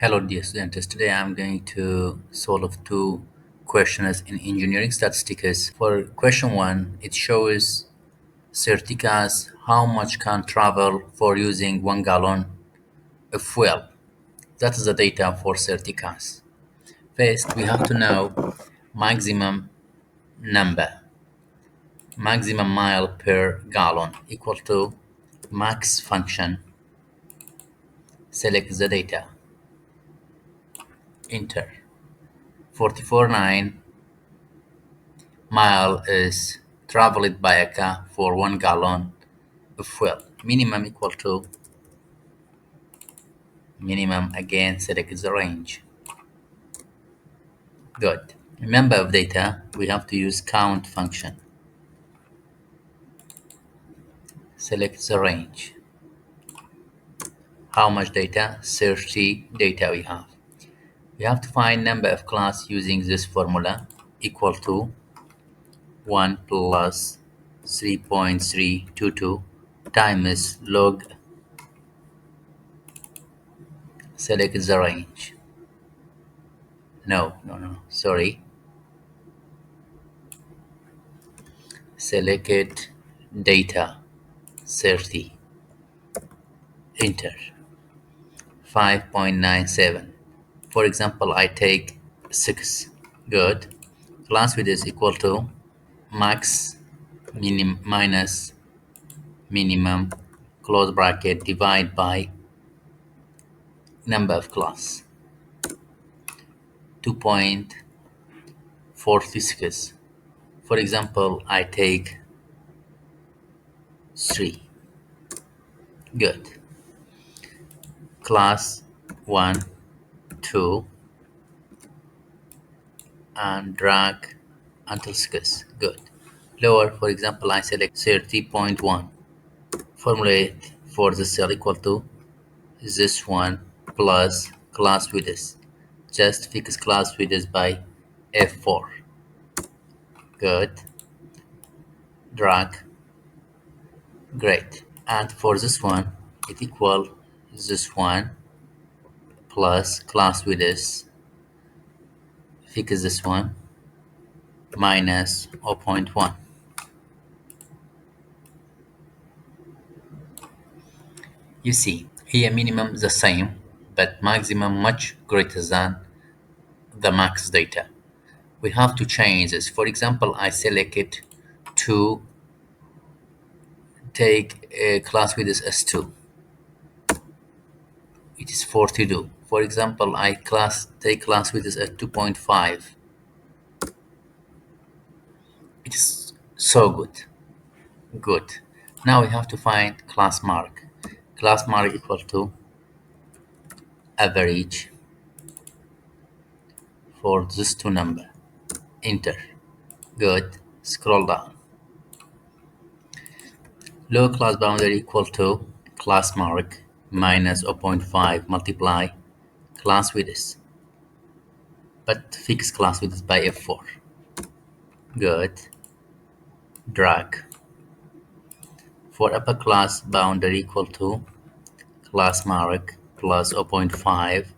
Hello dear students, today I'm going to solve two questions in engineering statistics. For question 1, it shows certificates how much can travel for using 1 gallon of fuel. That is the data for certificates. First, we have to know maximum number, maximum mile per gallon equal to max function. Select the data, enter. 44.9 mile is traveled by a car for 1 gallon of fuel. Minimum equal to minimum, again select the range. Good. Remember of data, we have to use count function. Select the range. How much data? 30 data we have. We have to find number of class using this formula equal to 1 plus 3.322 times log. Select the range. No, sorry. Select data 30. Enter. 5.97. For example, I take 6. Good. Class width is equal to max minus minimum close bracket divide by number of class 2.46. For example, I take 3. Good. Class 1, 2, and drag until 6. Good. Lower, for example, I select 30.1. Formulate for the cell equal to this one plus class width. Just fix class width by F4. Good. Drag. Great. And for this one, it equal this one plus class width. Fix this one minus 0.1. You see, here minimum the same, but maximum much greater than the max data. We have to change this. For example, I select it to take a class width as S2. It is 42. For example, I take class width as 2.5. It is so good. Good. Now we have to find class mark. Class mark equal to average for this two number. Enter. Good. Scroll down. Low class boundary equal to class mark minus 0.5 multiply class width, but fix class width by F4. Good. Drag. For upper class boundary equal to class mark plus 0.5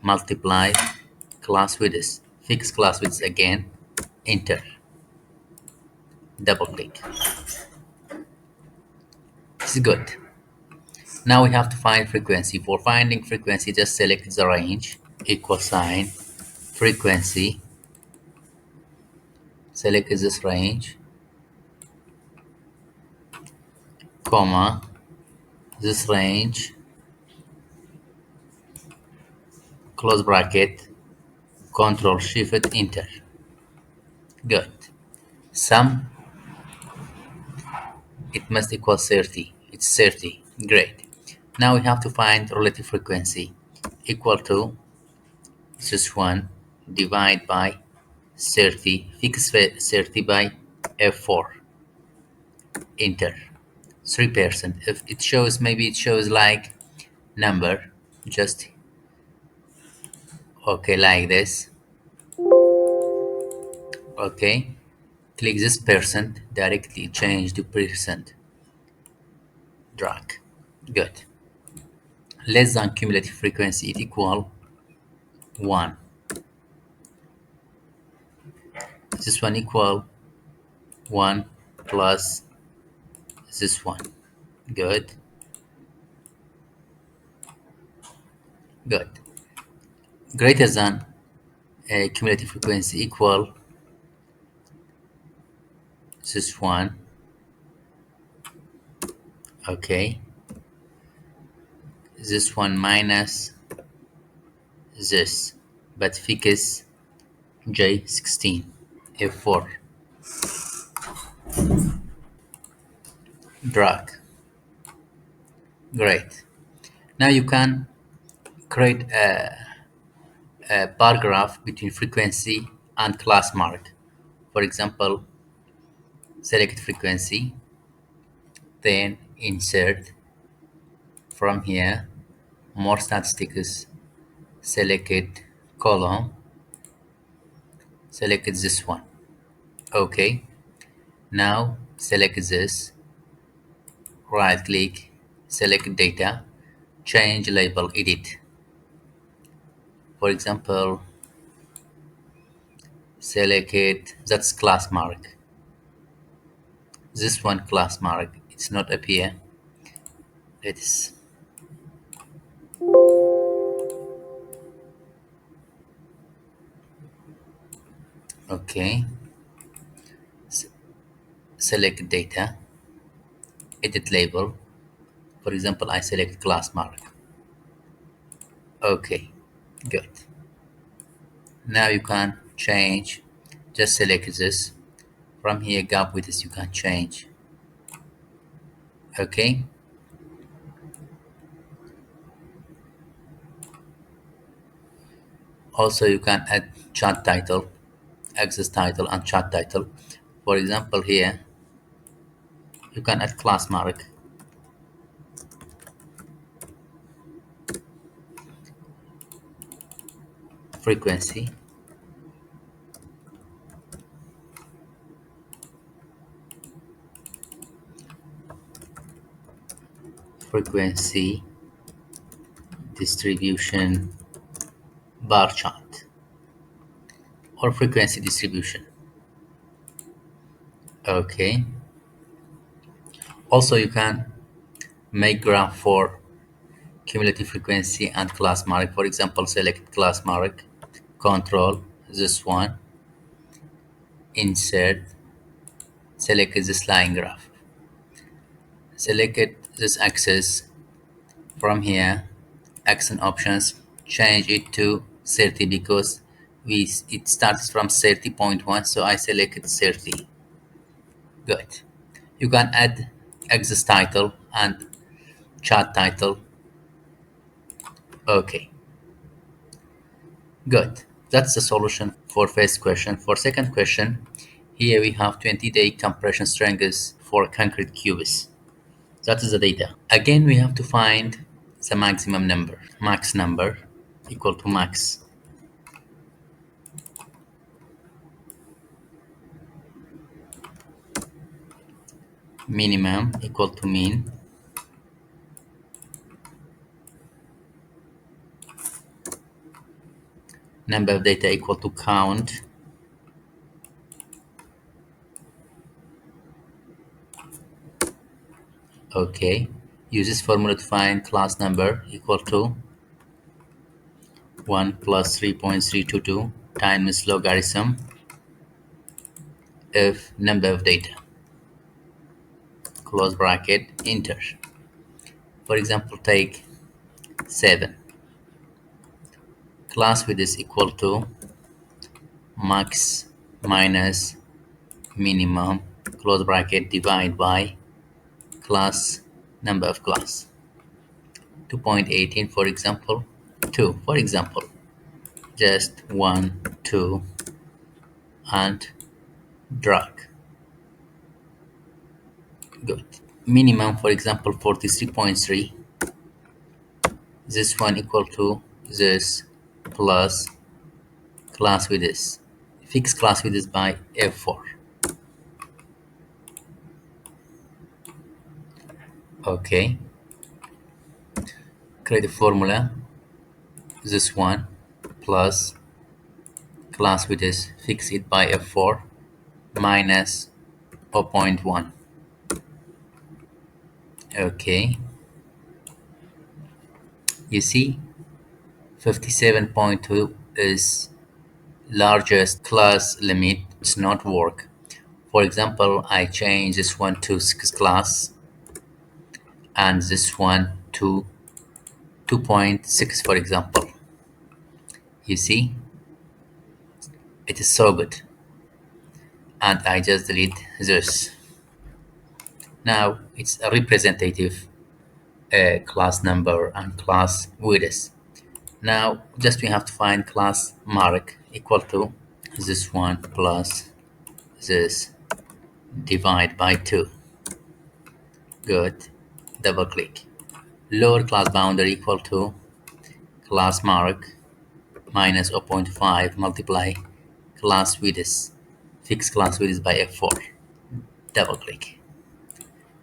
multiply class width. Fix class width again. Enter. Double click. This is good. Now we have to find frequency. For finding frequency, just select the range, equal sign, frequency. Select this range, comma, this range, close bracket, Control Shift Enter. Good. Sum, it must equal 30. It's 30. Great. Now we have to find relative frequency equal to this one divide by 30. Fix 30 by F4. Enter. 3%. If it shows, maybe it shows like number, just okay, like this. Okay, click this percent, directly change to percent. Drag. Good. Less than cumulative frequency, it equal 1. This one equal 1 plus this one. Good. Good. Greater than cumulative frequency equal this one. Okay. This one minus this. But fix J16. F4. Drag. Great. Now you can create a bar graph between frequency and class mark. For example, select frequency, then insert from here more statistics, select it column, select this one. Okay. Now select this, right click, select data, change label, edit. For example, select it, that's class mark. This one class mark, it's not appear. Let's okay. S- Select data, edit label. For example, I select class mark. Okay, good. Now you can change, just select this. From here, gap width you can change. Okay. Also, you can add chart title, access title, and chart title. For example, here you can add class mark, frequency, frequency distribution bar chart, or frequency distribution. Okay. Also, you can make graph for cumulative frequency and class mark. For example, select class mark, control this one, insert, select this line graph, select this axis. From here, action options, change it to 30 because it starts from 30.1, so I select 30. Good. You can add axis title and chart title. Okay, good. That's the solution for first question. For second question, here we have 20-day compression strengths for concrete cubes. That is the data. Again, we have to find the maximum number. Max number equal to max. Minimum equal to mean. Number of data equal to count. Okay. Use this formula to find class number equal to 1 plus 3.322 times logarithm of number of data. Close bracket, enter. For example, take 7. Class width is equal to max minus minimum, close bracket, divide by class number of class. 2.18, for example, 2, for example, just 1, 2, and drag. Good. Minimum, for example, 43.3. This one equal to this plus class with this. Fix class with this by F4. Okay. Create a formula. This one plus class width is fix it by f4 minus 0.1. Okay, you see 57.2 is largest class limit. It's not work. For example, I change this one to 6 class and this one to 2.6, for example. You see, it is so good. And I just delete this. Now it's a representative class number and class width. Now just we have to find class mark equal to this one plus this divide by 2. Good. Double click. Lower class boundary equal to class mark minus zero point 0.5 multiply class width. Fix class width by f4. Double click.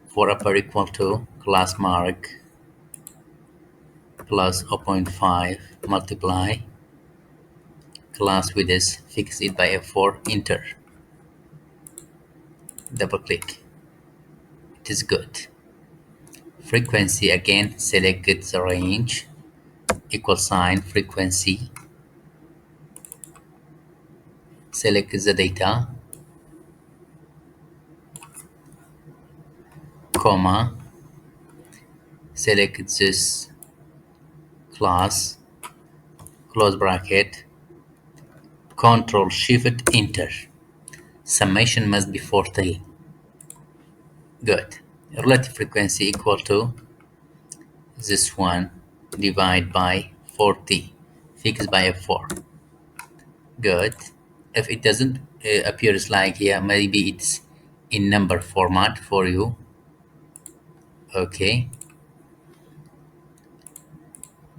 For upper equal to class mark plus zero point 0.5 multiply class width. Fix it by f4. Enter. Double click. It is good. Frequency again, select the range, equal sign, frequency, select the data, comma, select this class, close bracket, Control Shift Enter. Summation must be 40. Good. Relative frequency equal to this one divide by 40. Fixed by f4. Good. If it doesn't appears like here, maybe it's in number format for you. Okay.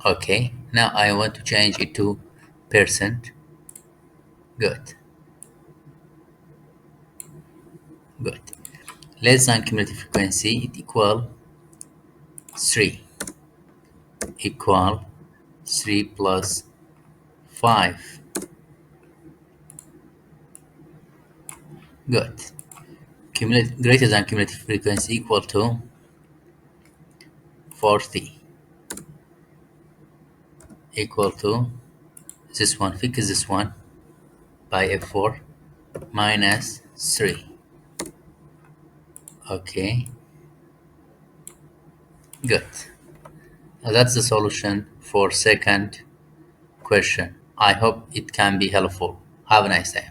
Okay. Now I want to change it to percent. Good. Good. Less than cumulative frequency, it equal 3. Equal 3 plus 5. Good. Cumulative, greater than cumulative frequency equal to 40. Equal to this one, fix this one by f4 minus 3. Okay. Good. Now that's the solution for second question. I hope it can be helpful. Have a nice day.